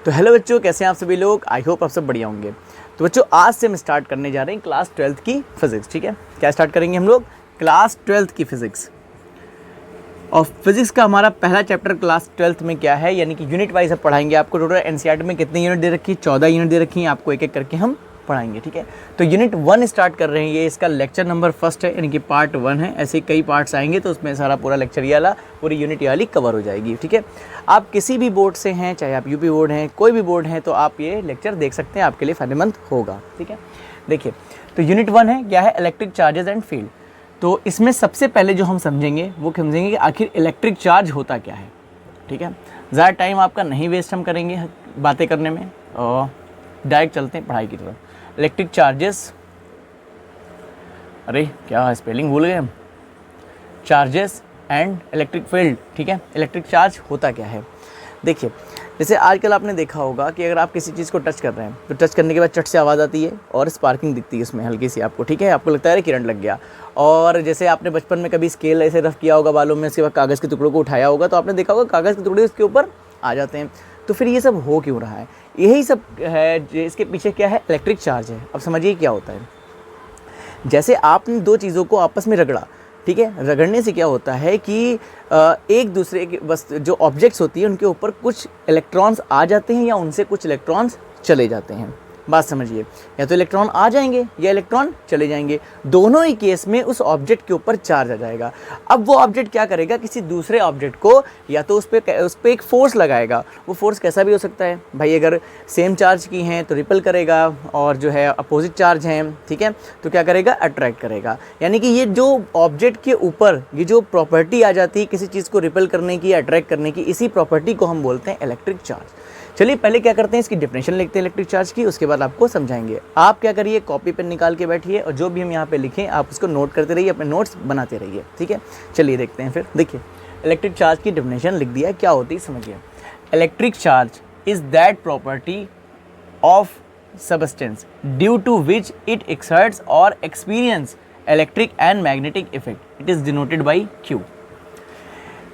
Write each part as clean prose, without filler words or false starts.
तो हेलो बच्चों, कैसे हैं आप सभी लोग। आई होप आप सब बढ़िया होंगे। तो बच्चों, आज से हम स्टार्ट करने जा रहे हैं क्लास 12th की फिज़िक्स। ठीक है, क्या स्टार्ट करेंगे हम लोग? क्लास 12th की फिज़िक्स। और फिज़िक्स का हमारा पहला चैप्टर क्लास 12th में क्या है, यानी कि यूनिट वाइज अब पढ़ाएंगे आपको। टोटल एनसीईआरटी में कितनी यूनिट दे रखी है? 14 यूनिट दे रखी हैं आपको, एक एक करके हम पढ़ाएंगे। ठीक है, तो यूनिट 1 स्टार्ट कर रहे हैं। ये इसका लेक्चर नंबर फर्स्ट है, यानी कि पार्ट 1 है। ऐसे कई पार्ट्स आएंगे तो उसमें सारा पूरा लेक्चर ये वाला पूरी यूनिट वाली कवर हो जाएगी। ठीक है, आप किसी भी बोर्ड से हैं, चाहे आप यूपी बोर्ड हैं, कोई भी बोर्ड है, तो आप ये लेक्चर देख सकते हैं, आपके लिए फायदेमंद होगा। ठीक है, देखिए, तो यूनिट 1 है, क्या है? Electric charges and field. तो इसमें सबसे पहले जो हम समझेंगे वो समझेंगे कि आखिर इलेक्ट्रिक चार्ज होता क्या है। ठीक है, ज़्यादा टाइम आपका नहीं वेस्ट हम करेंगे बातें करने में, और डायरेक्ट चलते हैं पढ़ाई की तरफ। इलेक्ट्रिक चार्जेस, अरे क्या स्पेलिंग भूल गए हम। Charges and electric field. ठीक है, इलेक्ट्रिक चार्ज होता क्या है? देखिए, जैसे आजकल आपने देखा होगा कि अगर आप किसी चीज़ को टच कर रहे हैं तो टच करने के बाद चट से आवाज़ आती है और स्पार्किंग दिखती है उसमें हल्की सी आपको। ठीक है, आपको लगता है करंट लग गया। और जैसे आपने बचपन में कभी स्केल ऐसे रफ किया होगा बालों में, उसके बाद कागज़ के टुकड़ों को उठाया होगा, तो आपने देखा होगा कागज़ के टुकड़े उसके ऊपर आ जाते हैं। तो फिर ये सब हो क्यों रहा है? यही सब है, इसके पीछे क्या है? इलेक्ट्रिक चार्ज है। अब समझिए क्या होता है। जैसे आपने दो चीज़ों को आपस में रगड़ा, ठीक है, रगड़ने से क्या होता है कि एक दूसरे के बस जो ऑब्जेक्ट्स होती है उनके ऊपर कुछ इलेक्ट्रॉन्स आ जाते हैं या उनसे कुछ इलेक्ट्रॉन्स चले जाते हैं। बात समझिए, या तो इलेक्ट्रॉन आ जाएंगे या इलेक्ट्रॉन चले जाएंगे। दोनों ही केस में उस ऑब्जेक्ट के ऊपर चार्ज आ जाएगा। अब वो ऑब्जेक्ट क्या करेगा? किसी दूसरे ऑब्जेक्ट को या तो उस पर एक फोर्स लगाएगा। वो फोर्स कैसा भी हो सकता है भाई, अगर सेम चार्ज की हैं तो रिपल करेगा, और जो है अपोजिट चार्ज हैं, ठीक है, तो क्या करेगा? अट्रैक्ट करेगा। यानी कि ये जो ऑब्जेक्ट के ऊपर ये जो प्रॉपर्टी आ जाती है किसी चीज़ को रिपल करने की, अट्रैक्ट करने की, इसी प्रॉपर्टी को हम बोलते हैं इलेक्ट्रिक चार्ज। चलिए पहले क्या करते हैं, इसकी डेफिनेशन लिखते हैं इलेक्ट्रिक चार्ज की, उसके बाद आपको समझाएंगे। आप क्या करिए, कॉपी पेन निकाल के बैठिए और जो भी हम यहाँ पे लिखें आप उसको नोट करते रहिए, अपने नोट्स बनाते रहिए। ठीक है, चलिए देखते हैं फिर। देखिए, इलेक्ट्रिक चार्ज की डेफिनेशन लिख दिया है, क्या होती है समझिए। Electric charge is that property of substance due to which it exerts और experience electric and magnetic effect. It is denoted by Q.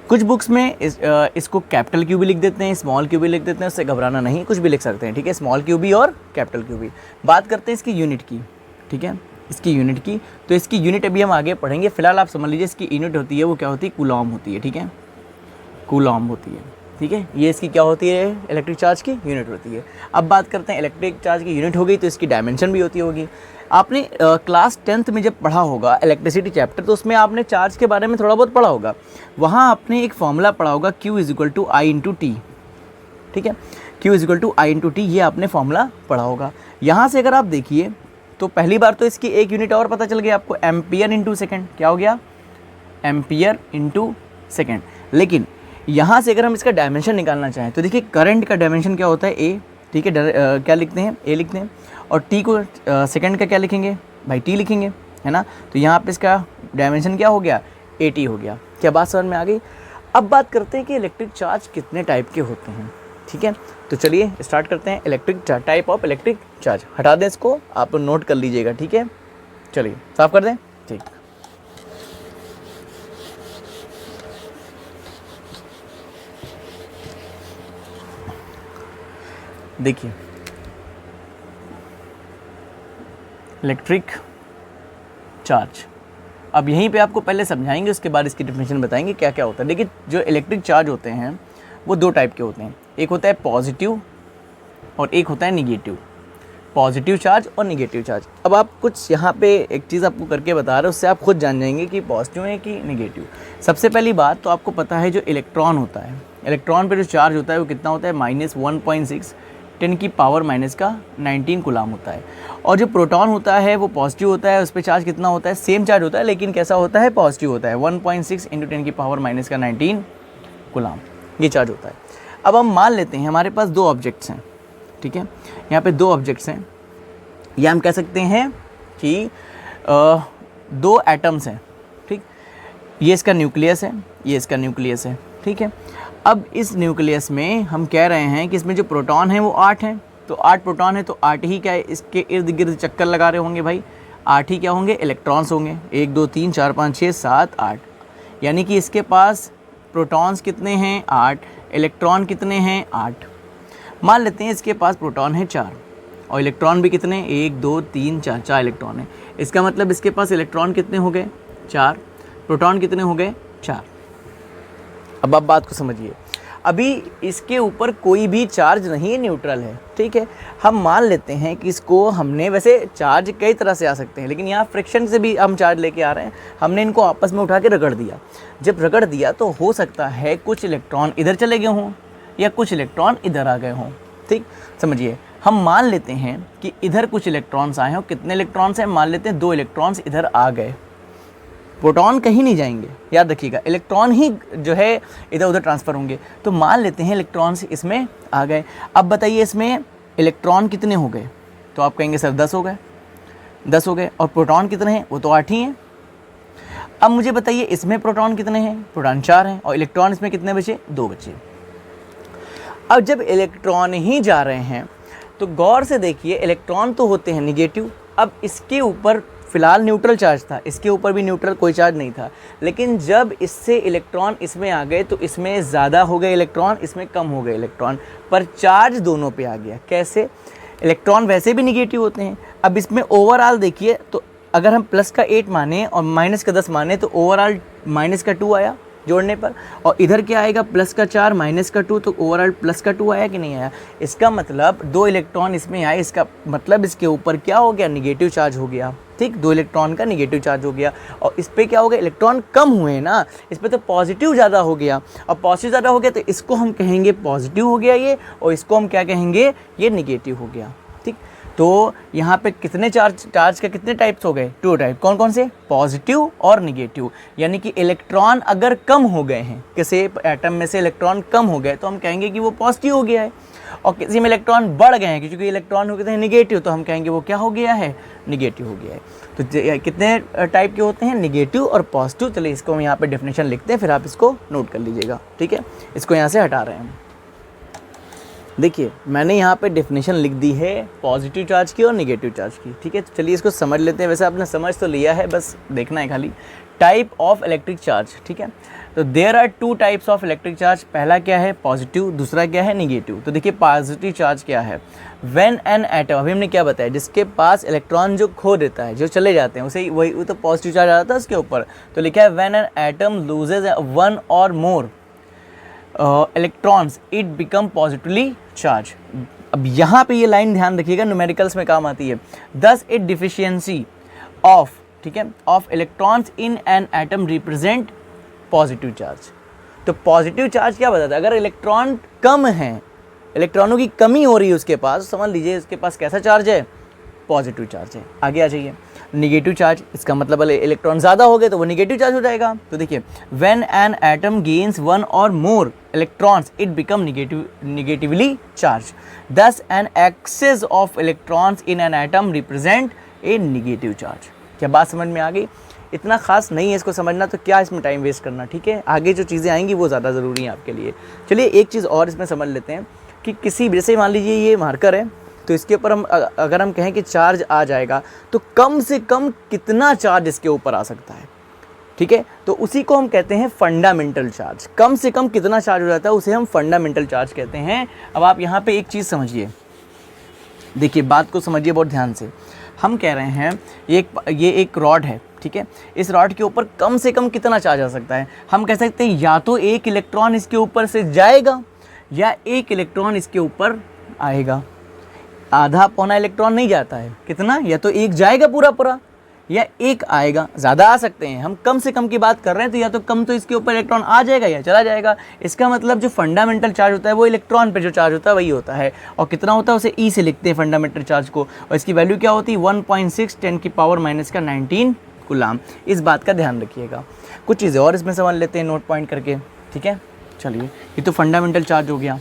कुछ बुक्स में इसको कैपिटल क्यू भी लिख देते हैं, स्मॉल क्यू भी लिख देते हैं, उससे घबराना नहीं, कुछ भी लिख सकते हैं। ठीक है, स्मॉल क्यू भी और कैपिटल क्यू भी। बात करते हैं इसकी यूनिट की। ठीक है, इसकी यूनिट की, तो इसकी यूनिट अभी हम आगे पढ़ेंगे। फिलहाल आप समझ लीजिए इसकी यूनिट होती है वो क्या होती है? कूलॉम होती है। ठीक है, कूलॉम होती है। ठीक है, ये इसकी क्या होती है? इलेक्ट्रिक चार्ज की यूनिट होती है। अब बात करते हैं, इलेक्ट्रिक चार्ज की यूनिट हो गई तो इसकी डायमेंशन भी होती होगी। आपने क्लास 10th में जब पढ़ा होगा इलेक्ट्रिसिटी चैप्टर, तो उसमें आपने चार्ज के बारे में थोड़ा बहुत पढ़ा होगा। वहाँ आपने एक फॉर्मूला पढ़ा होगा, Q = I/T। ठीक है, Q = I/T, ये आपने फॉर्मूला पढ़ा होगा। यहाँ से अगर आप देखिए तो पहली बार तो इसकी एक यूनिट और पता चल गया आपको, एम्पियर इंटू सेकेंड। क्या हो गया? Ampere into second. लेकिन यहाँ से अगर हम इसका डायमेंशन निकालना चाहें तो देखिए, करंट का डायमेंशन क्या होता है? A। ठीक है, क्या लिखते हैं? A लिखते हैं। और T को सेकंड का क्या लिखेंगे भाई? T लिखेंगे, है ना। तो यहाँ पे इसका डायमेंशन क्या हो गया? AT हो गया। क्या बात समझ में आ गई? अब बात करते हैं कि इलेक्ट्रिक चार्ज कितने टाइप के होते हैं। ठीक है, तो चलिए स्टार्ट करते हैं। Electric type of electric charge, हटा दें इसको, आप नोट कर लीजिएगा। ठीक है, चलिए साफ कर दें। ठीक, देखिए, इलेक्ट्रिक चार्ज अब यहीं पे आपको पहले समझाएंगे, उसके बाद इसकी डेफिनेशन बताएंगे क्या क्या होता है। देखिए, जो इलेक्ट्रिक चार्ज होते हैं वो दो टाइप के होते हैं। एक होता है पॉजिटिव और एक होता है निगेटिव। पॉजिटिव चार्ज और निगेटिव चार्ज। अब आप कुछ यहाँ पे एक चीज़ आपको करके बता रहे हो, उससे आप खुद जान जाएंगे कि पॉजिटिव है कि निगेटिव। सबसे पहली बात तो आपको पता है जो इलेक्ट्रॉन होता है, इलेक्ट्रॉन पे जो चार्ज होता है वो कितना होता है? -1.6 10⁻⁻19 कूलाम होता है। और जो प्रोटॉन होता है वो पॉजिटिव होता है, उस पर चार्ज कितना होता है? सेम चार्ज होता है, लेकिन कैसा होता है? पॉजिटिव होता है। 1.6 × 10⁻⁻19 कूलाम ये चार्ज होता है। अब हम मान लेते हैं हमारे पास दो ऑब्जेक्ट्स हैं। ठीक है, यहाँ पे दो ऑब्जेक्ट्स हैं, या हम कह सकते हैं कि दो एटम्स हैं। ठीक, ये इसका न्यूक्लियस है, ये इसका न्यूक्लियस है। ठीक है, अब इस न्यूक्लियस में हम कह रहे हैं कि इसमें जो प्रोटॉन है वो 8 हैं। तो 8 प्रोटॉन है तो 8 ही क्या है? इसके इर्द गिर्द चक्कर लगा रहे होंगे भाई। 8 ही क्या होंगे? इलेक्ट्रॉन्स होंगे। 1 2 3 4 5 6 7 8। यानी कि इसके पास प्रोटॉन्स कितने हैं? 8। इलेक्ट्रॉन कितने हैं? 8। मान लेते हैं इसके पास प्रोटॉन है 4 और इलेक्ट्रॉन भी कितने, 1 2 3 4, 4 इलेक्ट्रॉन है। इसका मतलब इसके पास इलेक्ट्रॉन कितने हो गए, 4, प्रोटॉन कितने हो गए, 4। अब आप बात को समझिए, अभी इसके ऊपर कोई भी चार्ज नहीं है, न्यूट्रल है, ठीक है। हम मान लेते हैं कि इसको हमने, वैसे चार्ज कई तरह से आ सकते हैं, लेकिन यहाँ फ्रिक्शन से भी हम चार्ज लेके आ रहे हैं। हमने इनको आपस में उठा के रगड़ दिया। जब रगड़ दिया तो हो सकता है कुछ इलेक्ट्रॉन इधर चले गए हों या कुछ इलेक्ट्रॉन इधर आ गए हों, ठीक। समझिए, हम मान लेते हैं कि इधर कुछ इलेक्ट्रॉन्स आए हैं। कितने इलेक्ट्रॉन्स हैं, मान लेते हैं 2 इलेक्ट्रॉन्स इधर आ गए। प्रोटॉन कहीं नहीं जाएंगे, याद रखिएगा, इलेक्ट्रॉन ही जो है इधर उधर ट्रांसफ़र होंगे। तो मान लेते हैं इलेक्ट्रॉन्स इसमें आ गए। अब बताइए इसमें इलेक्ट्रॉन कितने हो गए, तो आप कहेंगे सर 10 हो गए, 10 हो गए। और प्रोटॉन कितने हैं, वो तो 8 ही हैं। अब मुझे बताइए इसमें प्रोटॉन कितने हैं, प्रोटॉन 4 हैं, और इलेक्ट्रॉन इसमें कितने बचे, 2 बचे। अब जब इलेक्ट्रॉन ही जा रहे हैं तो गौर से देखिए, इलेक्ट्रॉन तो होते हैं निगेटिव। अब इसके ऊपर फिलहाल न्यूट्रल चार्ज था, इसके ऊपर भी न्यूट्रल कोई चार्ज नहीं था, लेकिन जब इससे इलेक्ट्रॉन इसमें आ गए तो इसमें ज़्यादा हो गए इलेक्ट्रॉन, इसमें कम हो गए इलेक्ट्रॉन, पर चार्ज दोनों पे आ गया। कैसे, इलेक्ट्रॉन वैसे भी निगेटिव होते हैं। अब इसमें ओवरऑल देखिए, तो अगर हम प्लस का 8 माने और माइनस का 10 माने तो ओवरऑल माइनस का 2 आया जोड़ने पर, और इधर क्या आएगा, प्लस का 4 माइनस का 2, तो ओवरऑल प्लस का 2 आया कि नहीं आया। इसका मतलब 2 इलेक्ट्रॉन इसमें आए, इसका मतलब इसके ऊपर क्या हो गया, निगेटिव चार्ज हो गया, ठीक। 2 इलेक्ट्रॉन का निगेटिव चार्ज हो गया। और इस पर क्या हो गया, इलेक्ट्रॉन कम हुए ना, इस पर तो पॉजिटिव ज़्यादा हो गया। और पॉजिटिव ज़्यादा हो गया तो इसको हम कहेंगे पॉजिटिव हो गया ये, और इसको हम क्या कहेंगे, ये निगेटिव हो गया, ठीक। तो यहाँ पे कितने चार्ज के कितने टाइप्स हो गए, 2 टाइप। कौन कौन से, पॉजिटिव और निगेटिव। यानी कि इलेक्ट्रॉन अगर कम हो गए हैं, किसी एटम में से इलेक्ट्रॉन कम हो गए तो हम कहेंगे कि वो पॉजिटिव हो गया है। और किसी में इलेक्ट्रॉन बढ़ गए हैं, क्योंकि इलेक्ट्रॉन हो गए हैं निगेटिव, तो हम कहेंगे वो क्या हो गया है, निगेटिव हो गया है। तो कितने टाइप के होते हैं, निगेटिव और पॉजिटिव। चलिए इसको हम यहाँ पे डेफिनेशन लिखते हैं, फिर आप इसको नोट कर लीजिएगा, ठीक है। इसको यहाँ से हटा रहे हैं। देखिए मैंने यहाँ पे डेफिनेशन लिख दी है पॉजिटिव चार्ज की और निगेटिव चार्ज की, ठीक है। तो चलिए इसको समझ लेते हैं। वैसे आपने समझ तो लिया है, बस देखना है खाली। टाइप ऑफ इलेक्ट्रिक चार्ज, ठीक है। तो there are 2 types of electric charge. पहला क्या है, पॉजिटिव, दूसरा क्या है, निगेटिव। तो देखिए पॉजिटिव चार्ज क्या है, व्हेन एन एटम, अभी हमने क्या बताया, जिसके पास इलेक्ट्रॉन जो खो देता है, जो चले जाते हैं, उसे वही वो तो पॉजिटिव चार्ज आता है उसके ऊपर। तो लिखा है व्हेन एन एटम लूजेज 1 और more electrons it become positively charge. अब यहाँ पे ये लाइन ध्यान रखिएगा, न्यूमेरिकल्स में काम आती है। दस इट डिफिशियंसी ऑफ, ठीक है, of electrons in an atom represent positive charge. तो पॉजिटिव चार्ज क्या बताता है, अगर इलेक्ट्रॉन कम है, इलेक्ट्रॉनों की कमी हो रही है उसके पास, समझ लीजिए उसके पास कैसा चार्ज है, पॉजिटिव चार्ज है। आगे आ जाइए, निगेटिव चार्ज, इसका मतलब इलेक्ट्रॉन ज़्यादा हो गए तो वो निगेटिव चार्ज हो जाएगा। तो देखिए व्हेन एन एटम गेन्स 1 और more electrons it become negatively charge. Thus an excess of electrons in an atom represent a negative charge. क्या बात समझ में आ गई? इतना खास नहीं है इसको समझना, तो क्या इसमें टाइम वेस्ट करना, ठीक है। आगे जो चीज़ें आएंगी वो ज़्यादा ज़रूरी हैं आपके लिए। चलिए एक चीज़ और इसमें समझ लेते हैं कि किसी, जैसे मान लीजिए ये मार्कर है, तो इसके ऊपर हम अगर हम कहें कि चार्ज आ जाएगा तो कम से कम कितना चार्ज इसके ऊपर आ सकता है, ठीक है। तो उसी को हम कहते हैं फंडामेंटल चार्ज। कम से कम कितना चार्ज हो जाता है उसे हम फंडामेंटल चार्ज कहते हैं। अब आप यहाँ पे एक चीज़ समझिए, देखिए बात को समझिए बहुत ध्यान से। हम कह रहे हैं ये एक रॉड है, ठीक है। इस रॉड के ऊपर कम से कम कितना चार्ज आ सकता है? हम कह सकते हैं या तो 1 इलेक्ट्रॉन इसके ऊपर से जाएगा या 1 इलेक्ट्रॉन इसके ऊपर आएगा। आधा पौना इलेक्ट्रॉन नहीं जाता है, कितना, या तो 1 जाएगा पूरा या 1 आएगा। ज़्यादा आ सकते हैं, हम कम से कम की बात कर रहे हैं, तो या तो कम तो इसके ऊपर इलेक्ट्रॉन आ जाएगा या चला जाएगा। इसका मतलब जो फंडामेंटल चार्ज होता है वो इलेक्ट्रॉन पे जो चार्ज होता है वही होता है। और कितना होता है उसे ई से लिखते हैं फंडामेंटल चार्ज को, और इसकी वैल्यू क्या होती है 1.6 10⁻⁻⁹ कूलाम। इस बात का ध्यान रखिएगा। कुछ चीज़ें और इसमें समझ लेते हैं नोट पॉइंट करके, ठीक है। चलिए ये तो फंडामेंटल चार्ज हो गया।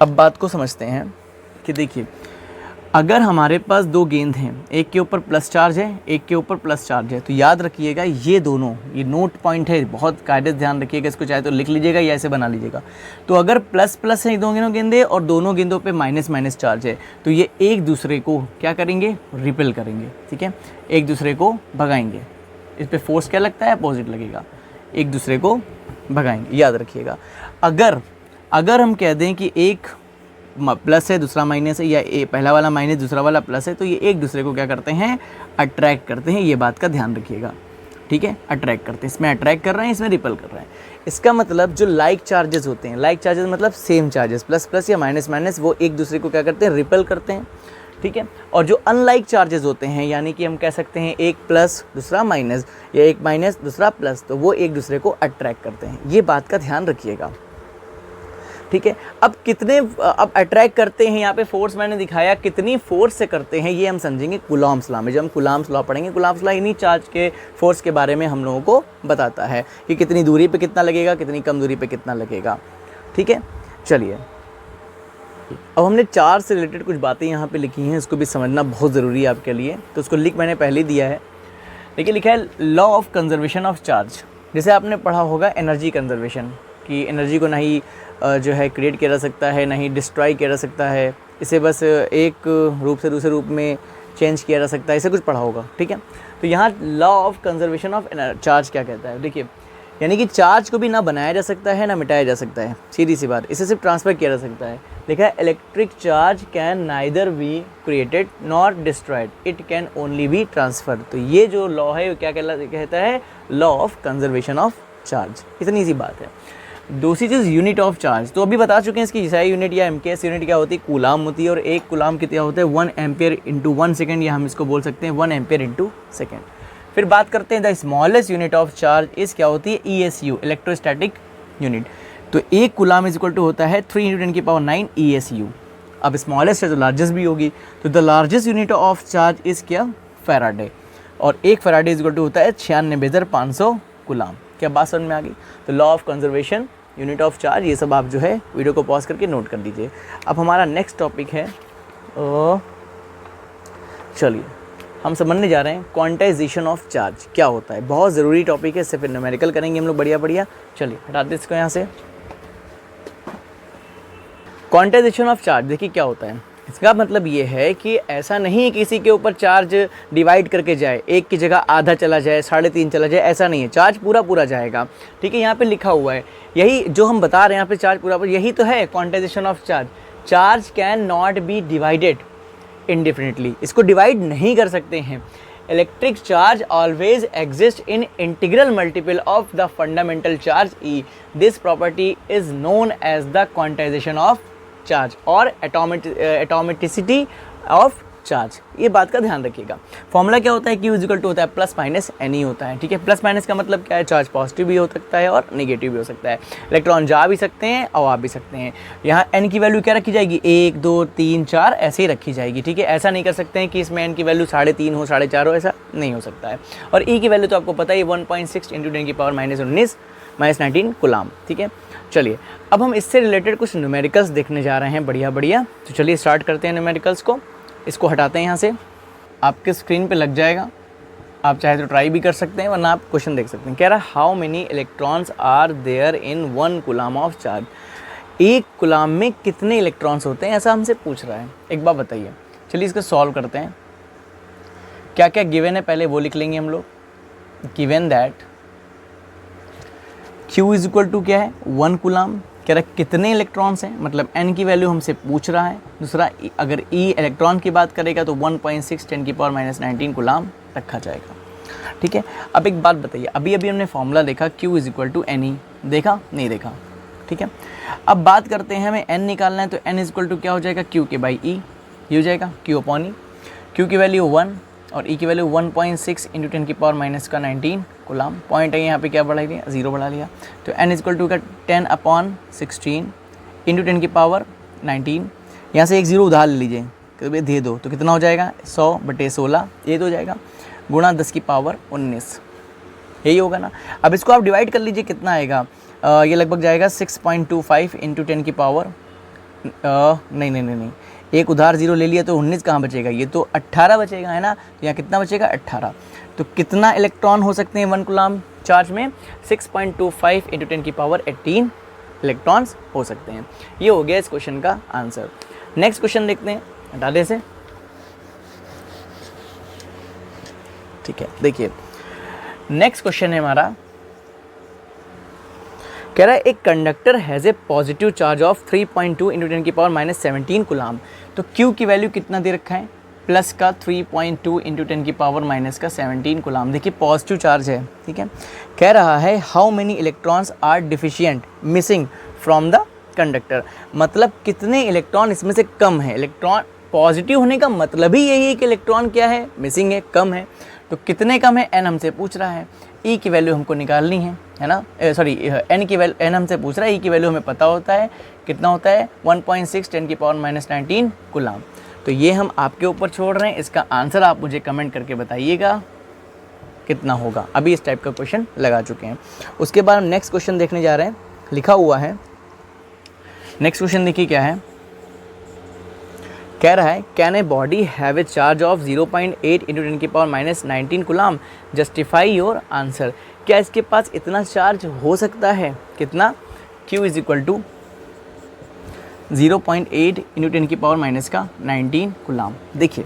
अब बात को समझते हैं कि देखिए अगर हमारे पास 2 गेंद हैं, एक के ऊपर प्लस चार्ज है, एक के ऊपर प्लस चार्ज है, तो याद रखिएगा ये दोनों, ये नोट पॉइंट है, बहुत कायदे से ध्यान रखिएगा। इसको चाहे तो लिख लीजिएगा या ऐसे बना लीजिएगा। तो अगर प्लस प्लस है दोनों गेंदे और दोनों गेंदों पे माइनस माइनस चार्ज है, तो ये एक दूसरे को क्या करेंगे, रिपेल करेंगे, ठीक है, एक दूसरे को भगाएंगे। इस पर फोर्स क्या लगता है, अपोजिट लगेगा, एक दूसरे को भगाएंगे, याद रखिएगा। अगर अगर हम कह दें कि एक प्लस है दूसरा माइनस है, या पहला वाला माइनस दूसरा वाला प्लस है, तो ये एक दूसरे को क्या करते हैं, अट्रैक्ट करते हैं। ये बात का ध्यान रखिएगा, ठीक है। अट्रैक्ट करते हैं, इसमें अट्रैक्ट कर रहे हैं, इसमें रिपल कर रहे हैं। इसका मतलब जो लाइक चार्जेस होते हैं, लाइक चार्जेस मतलब सेम चार्जेस, प्लस प्लस या माइनस माइनस, वो एक दूसरे को क्या करते हैं, रिपल करते हैं, ठीक है। और जो अनलाइक चार्जेस होते हैं, यानी कि हम कह सकते हैं एक प्लस दूसरा माइनस, या एक माइनस दूसरा प्लस, तो वो एक दूसरे को अट्रैक्ट करते हैं। ये बात का ध्यान रखिएगा, ठीक है। अब अट्रैक्ट करते हैं, यहाँ पे फोर्स मैंने दिखाया, कितनी फोर्स से करते हैं ये हम समझेंगे कूलॉम्स लॉ में। जब हम कूलॉम्स लॉ पढ़ेंगे, कूलॉम्स लॉ इन्हीं चार्ज के फोर्स के बारे में हम लोगों को बताता है कि कितनी दूरी पे कितना लगेगा, कितनी कम दूरी पे कितना लगेगा, ठीक है। चलिए, अब हमने चार्ज से रिलेटेड कुछ बातें यहाँ पे लिखी हैं, इसको भी समझना बहुत ज़रूरी है आपके लिए, तो उसको लिख मैंने पहले दिया है। देखिए, लिखा है law of conservation of charge. जैसे आपने पढ़ा होगा एनर्जी कंजर्वेशन, कि एनर्जी को नहीं जो है क्रिएट किया जा सकता है, नहीं डिस्ट्रॉय किया जा सकता है, इसे बस एक रूप से दूसरे रूप में चेंज किया जा सकता है, इसे कुछ पढ़ा होगा, ठीक है। तो यहाँ law of conservation of charge क्या कहता है, देखिए, यानी कि चार्ज को भी ना बनाया जा सकता है ना मिटाया जा सकता है, सीधी सी बात, इसे सिर्फ ट्रांसफ़र किया जा सकता है। देखा है, electric charge can neither be created not destroyed, it can only be transfer. तो ये जो लॉ है वो क्या कहता है, law of conservation of charge. इतनी सी बात है। दूसरी चीज़ यूनिट ऑफ चार्ज, तो अभी बता चुके हैं इसकी SI यूनिट या MKS यूनिट क्या होती है, कूलाम होती है। और एक कूलाम कितना होता है, 1 एम्पियर इंटू 1 सेकेंड, या हम इसको बोल सकते हैं 1 एम्पियर इंटू सेकेंड। फिर बात करते हैं the smallest unit of charge इस क्या होती है, ESU, इलेक्ट्रोस्टैटिक यूनिट। तो एक कूलाम इज इक्वल टू होता है 3 × 10⁹ ESU। अब स्मॉलेस्ट है तो लार्जेस्ट भी होगी, तो the largest unit of charge is क्या, फैराडे। और एक फैराडे इज इक्वल टू होता है 96,500 कूलाम। क्या बात समझ में आ गई। तो law of conservation, unit of charge, ये सब आप जो है वीडियो को पॉज करके नोट कर दीजिए। अब हमारा नेक्स्ट टॉपिक है, चलिए हम समझने जा रहे हैं क्वांटाइजेशन ऑफ चार्ज क्या होता है। बहुत ज़रूरी टॉपिक है, इससे फिर न्यूमेरिकल करेंगे हम लोग बढ़िया बढ़िया। चलिए हटाते इसको यहाँ से। क्वांटाइजेशन ऑफ चार्ज देखिए क्या होता है। इसका मतलब ये है कि ऐसा नहीं किसी के ऊपर चार्ज डिवाइड करके जाए, एक की जगह आधा चला जाए, 3.5 चला जाए, ऐसा नहीं है। चार्ज पूरा पूरा जाएगा, ठीक है। यहाँ पे लिखा हुआ है, यही जो हम बता रहे हैं यहाँ पे, चार्ज पूरा पूरा, यही तो है quantization of charge. Charge can not be divided indefinitely, इसको डिवाइड नहीं कर सकते हैं। Electric charge always exist in integral multiple of the fundamental charge E। This property is known as the quantization of charge और atomicity of charge. ये बात का ध्यान रखिएगा। फॉर्मूला क्या होता है, Q इक्वल टू होता है प्लस माइनस NE होता है, ठीक है। प्लस माइनस का मतलब क्या है, चार्ज पॉजिटिव भी हो सकता है और नेगेटिव भी हो सकता है। इलेक्ट्रॉन जा भी सकते हैं और आ भी सकते हैं। यहाँ N की वैल्यू क्या रखी जाएगी, 1 2 3 4 ऐसे ही रखी जाएगी, ठीक है। ऐसा नहीं कर सकते हैं कि इसमें N की वैल्यू 3.5 हो, 4.5 हो, ऐसा नहीं हो सकता है। और E की वैल्यू तो आपको पता है 1.6 × 10⁻19 कूलाम, ठीक है। चलिए अब हम इससे रिलेटेड कुछ न्यूमेरिकल्स देखने जा रहे हैं बढ़िया बढ़िया। तो चलिए स्टार्ट करते हैं न्यूमेरिकल्स को। इसको हटाते हैं यहाँ से, आपके स्क्रीन पे लग जाएगा, आप चाहे तो ट्राई भी कर सकते हैं, वरना आप क्वेश्चन देख सकते हैं। कह रहा है how many electrons are there in 1 coulomb of charge. एक कूलाम में कितने इलेक्ट्रॉन्स होते हैं, ऐसा हमसे पूछ रहा है। एक बार बताइए। चलिए इसको सॉल्व करते हैं। क्या क्या गिवन है पहले वो लिख लेंगे हम लोग। Given that Q is equal to क्या है, 1 कूलाम। कह रहा है कितने इलेक्ट्रॉन्स हैं, मतलब N की वैल्यू हमसे पूछ रहा है। दूसरा, अगर E इलेक्ट्रॉन की बात करेगा तो 1.6 × 10⁻19 कूलाम रखा जाएगा, ठीक है। अब एक बात बताइए, अभी अभी हमने फॉर्मूला देखा Q is equal to NE, देखा नहीं देखा, ठीक है। अब बात करते हैं, हमें N निकालना है, तो N इज इक्वल टू क्या हो जाएगा, Q के बाई E, ये हो जाएगा Q/E। Q की वैल्यू 1 और E की वैल्यू 1.6 × 10⁻19 कूलाम। पॉइंट है यहाँ पे क्या बढ़ा लिया, 0 बढ़ा लिया। तो N इज इक्वल टू का 10/16 × 10⁻19। यहाँ से एक 0 उधार ले लीजिए, कभी दे दो तो कितना हो जाएगा, 100/16, ये तो हो जाएगा, गुणा 10⁻19, यही होगा ना। अब इसको आप डिवाइड कर लीजिए, कितना आएगा, ये लगभग जाएगा 6.25 × 10 नहीं, एक उधार 0 ले लिया तो 19 कहाँ बचेगा, ये तो 18 बचेगा, है ना। तो यहाँ कितना बचेगा, 18। तो कितना इलेक्ट्रॉन हो सकते हैं 1 कूलाम चार्ज में, 6.25 × 10⁻18 इलेक्ट्रॉन्स हो सकते हैं। ये हो गया इस क्वेश्चन का आंसर। नेक्स्ट क्वेश्चन देखते हैं, हटा दे से, ठीक है। देखिए नेक्स्ट क्वेश्चन है हमारा, कह रहा है एक conductor has a positive charge of 3.2 into 10 की पावर माइनस 17 कुलाम। तो Q की वैल्यू कितना दे रखा है, प्लस का 3.2 इंटू 10 की पावर माइनस का 17 कुलाम। देखिए पॉजिटिव चार्ज है, ठीक है। कह रहा है how many electrons are deficient missing from the conductor, मतलब कितने इलेक्ट्रॉन इसमें से कम है। इलेक्ट्रॉन पॉजिटिव होने का मतलब ही यही है कि इलेक्ट्रॉन क्या है, मिसिंग है, कम है। तो कितने कम है, n हमसे पूछ रहा है, E की वैल्यू हमको निकालनी है ना, सॉरी n की वैल्यू, n हमसे पूछ रहा है, E की वैल्यू हमें पता होता है, कितना होता है 1.6 10 की पावर माइनस 19 कुलाम। तो ये हम आपके ऊपर छोड़ रहे हैं, इसका आंसर आप मुझे कमेंट करके बताइएगा कितना होगा। अभी इस टाइप का क्वेश्चन लगा चुके हैं। उसके बाद हम नेक्स्ट क्वेश्चन देखने जा रहे हैं, लिखा हुआ है नेक्स्ट क्वेश्चन देखिए क्या है। कह रहा है can a body have a charge of 0.8 into 10 की power minus 19 कुलाम, justify your answer. क्या इसके पास इतना चार्ज हो सकता है, कितना, Q is equal to 0.8 into 10 की पावर माइनस का 19 कुलाम। देखिए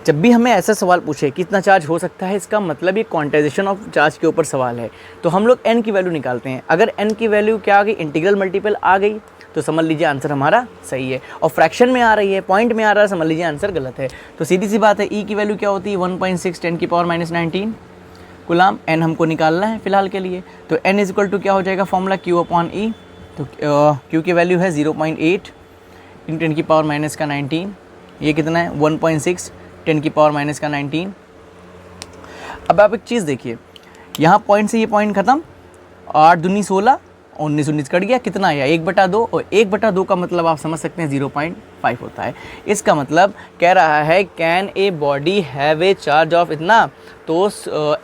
जब भी हमें ऐसा सवाल पूछे कितना चार्ज हो सकता है, इसका मतलब ये क्वांटाइजेशन ऑफ चार्ज के ऊपर सवाल है। तो हम लोग n की वैल्यू निकालते हैं। अगर n की वैल्यू क्या आ गई, इंटीग्रल मल्टीपल आ गई, तो समझ लीजिए आंसर हमारा सही है। और फ्रैक्शन में आ रही है, पॉइंट में आ रहा है, समझ लीजिए आंसर गलत है। तो सीधी सी बात है, E की वैल्यू क्या होती है 1.6 10 की पावर माइनस 19 कुलाम। n हमको निकालना है फिलहाल के लिए, तो n इज इक्वल टू क्या हो जाएगा फॉर्मूला Q अपॉन E। तो Q की वैल्यू है 0.8 इंटू 10 की पावर माइनस का 19, ये कितना है 1.6 10 की पावर माइनस का 19। अब आप एक चीज़ देखिए, यहाँ पॉइंट से ये पॉइंट खत्म, 8 दूनी 16, 19 19 कट गया, कितना आया 1/2, और 1/2 का मतलब आप समझ सकते हैं 0.5 होता है। इसका मतलब कह रहा है can a body have a charge of इतना, तो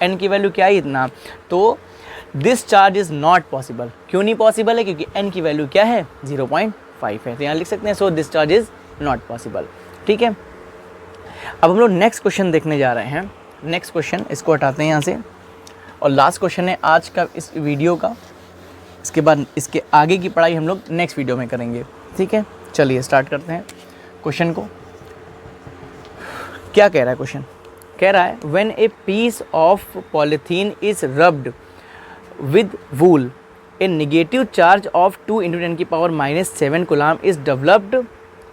n की वैल्यू क्या है इतना, तो this charge is not possible. क्यों नहीं पॉसिबल है, क्योंकि n की वैल्यू क्या है 0.5 है। तो यहाँ लिख सकते हैं so this charge is not possible, ठीक है। अब हम लोग नेक्स्ट क्वेश्चन देखने जा रहे हैं। नेक्स्ट क्वेश्चन, इसको हटाते हैं यहाँ से, और लास्ट क्वेश्चन है आज का इस वीडियो का। इसके बाद इसके आगे की पढ़ाई हम लोग नेक्स्ट वीडियो में करेंगे, ठीक है। चलिए स्टार्ट करते हैं क्वेश्चन को। क्या कह रहा है क्वेश्चन, कह रहा है when a piece of polythene is rubbed with wool a negative charge of 2 into 10 की power minus 7 coulomb is developed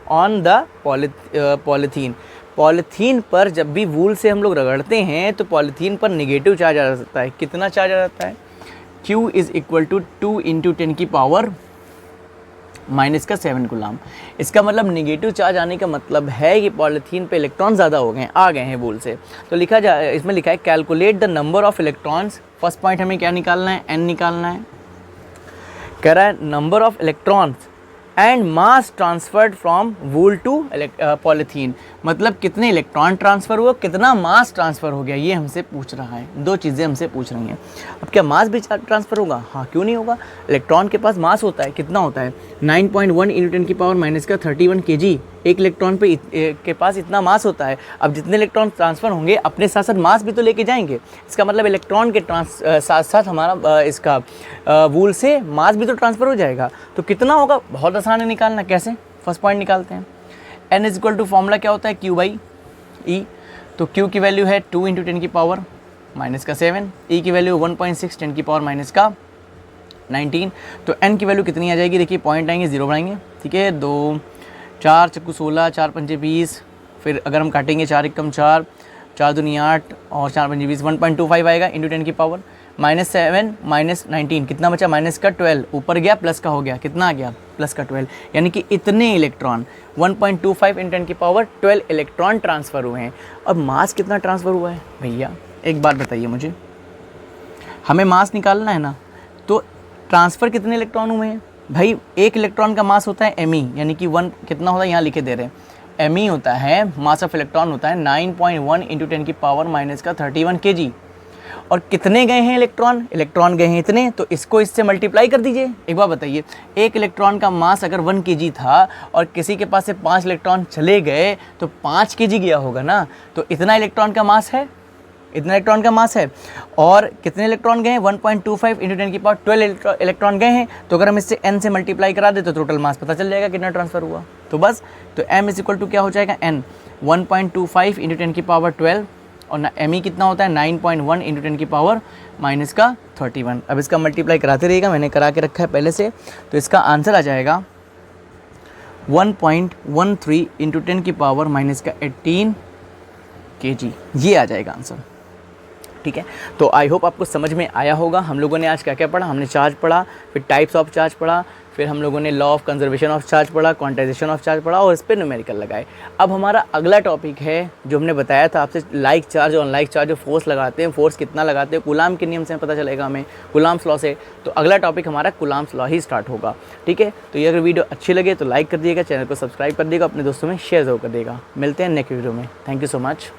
on the polythene. Polythene पर जब भी वूल से हम लोग रगड़ते हैं तो पॉलीथीन पर नेगेटिव चार्ज आ जाता है। कितना चार्ज आ जाता है, Q is equal to 2 into 10 की पावर माइनस का 7 कुलाम। इसका मतलब नेगेटिव चार्ज आने का मतलब है कि पॉलीथीन पे इलेक्ट्रॉन ज़्यादा हो गए, आ गए हैं वूल से। तो लिखा जा, इसमें लिखा है calculate the number of electrons. First point हमें क्या निकालना है, n निकालना है। कह रहा है number of electrons and mass transferred from wool to polythene, मतलब कितने इलेक्ट्रॉन ट्रांसफ़र हुआ, कितना मास ट्रांसफ़र हो गया, ये हमसे पूछ रहा है। दो चीज़ें हमसे पूछ रही हैं। अब क्या मास भी ट्रांसफ़र होगा, हाँ क्यों नहीं होगा, इलेक्ट्रॉन के पास मास होता है, कितना होता है 9.1 इंटू 10 की पावर माइनस का 31 kg। एक इलेक्ट्रॉन पे के पास इतना मास होता है। अब जितने इलेक्ट्रॉन ट्रांसफ़र होंगे अपने साथ साथ मास भी तो लेके जाएंगे। इसका मतलब इलेक्ट्रॉन के साथ साथ हमारा इसका वूल से मास भी तो ट्रांसफ़र हो जाएगा। तो कितना होगा, बहुत आसान है निकालना। कैसे, फर्स्ट पॉइंट निकालते हैं। n is equal to formula क्या होता है Q/E। तो Q की वैल्यू है 2 इंटू 10 की पावर माइनस का 7, E की वैल्यू 1.6 10 की पावर माइनस का 19। तो n की वैल्यू कितनी आ जाएगी, देखिए पॉइंट आएंगे, जीरो बनाएंगे, ठीक है। 2 4 चक्कू 16, 4 पंजे 20, फिर अगर हम काटेंगे 4 एकम 4, 4 दूनी 8 और 4 पंजे 20, 1.25 आएगा इंटू 10 की पावर माइनस 7 माइनस 19, कितना बचा माइनस का 12, ऊपर गया प्लस का हो गया, कितना आ गया प्लस का 12, यानी कि इतने इलेक्ट्रॉन 1.25 इंटू 10 की पावर 12 इलेक्ट्रॉन ट्रांसफ़र हुए हैं। अब मास कितना ट्रांसफ़र हुआ है भैया, एक बात बताइए मुझे, हमें मास निकालना है ना, तो ट्रांसफ़र कितने इलेक्ट्रॉन हुए हैं भाई। एक इलेक्ट्रॉन का मास होता है me, यानी कि 1 कितना होता है, यहाँ लिखे दे रहे हैं me होता है, मास ऑफ इलेक्ट्रॉन होता है 9.1 इंटू 10 की पावर माइनस का 31 kg। और कितने गए हैं इलेक्ट्रॉन गए हैं इतने, तो इसको इससे मल्टीप्लाई कर दीजिए। एक बार बताइए, एक इलेक्ट्रॉन का मास अगर 1 kg था और किसी के पास से 5 इलेक्ट्रॉन चले गए तो 5 kg गया होगा ना। तो इतना इलेक्ट्रॉन का मास है, इतना इलेक्ट्रॉन का मास है। और कितने इलेक्ट्रॉन गए हैं 1.25 इंटू 10 की पावर 12 इलेक्ट्रॉन गए हैं। तो अगर हम इससे n से मल्टीप्लाई करा दे तो टोटल मास पता चल जाएगा कितना ट्रांसफ़र हुआ। तो बस, तो m इज इक्वल टू क्या हो जाएगा n 1.25 इंटू 10 की पावर 12 और ना एम ई कितना होता है 9.1 इंटू 10 की पावर माइनस का 31। अब इसका मल्टीप्लाई कराते रहिएगा, मैंने करा के रखा है पहले से। तो इसका आंसर आ जाएगा 1.13 इंटू 10 की पावर माइनस का 18 kg, ये आ जाएगा आंसर। ठीक है, तो आई होप आपको समझ में आया होगा। हम लोगों ने आज क्या क्या पढ़ा, हमने चार्ज पढ़ा, फिर टाइप्स ऑफ चार्ज पढ़ा, फिर हम लोगों ने law of conservation of charge पढ़ा, क्वांटाइजेशन ऑफ चार्ज पढ़ा और इस पर न्यूमेरिकल लगाए। अब हमारा अगला टॉपिक है जो हमने बताया था आपसे, लाइक चार्ज और अनलाइक चार्ज, जो फोर्स लगाते हैं, फोर्स कितना लगाते हैं, कूलाम के नियम से पता चलेगा हमें, कूलाम्स लॉ से। तो अगला टॉपिक हमारा कूलाम्स लॉ ही स्टार्ट होगा। ठीक है, तो ये अगर वीडियो अच्छी लगे तो लाइक कर दिएगा, चैनल को सब्सक्राइब कर दिएगा, अपने दोस्तों में शेयर जरूर कर दिएगा। मिलते हैं नेक्स्ट वीडियो में। Thank you so much.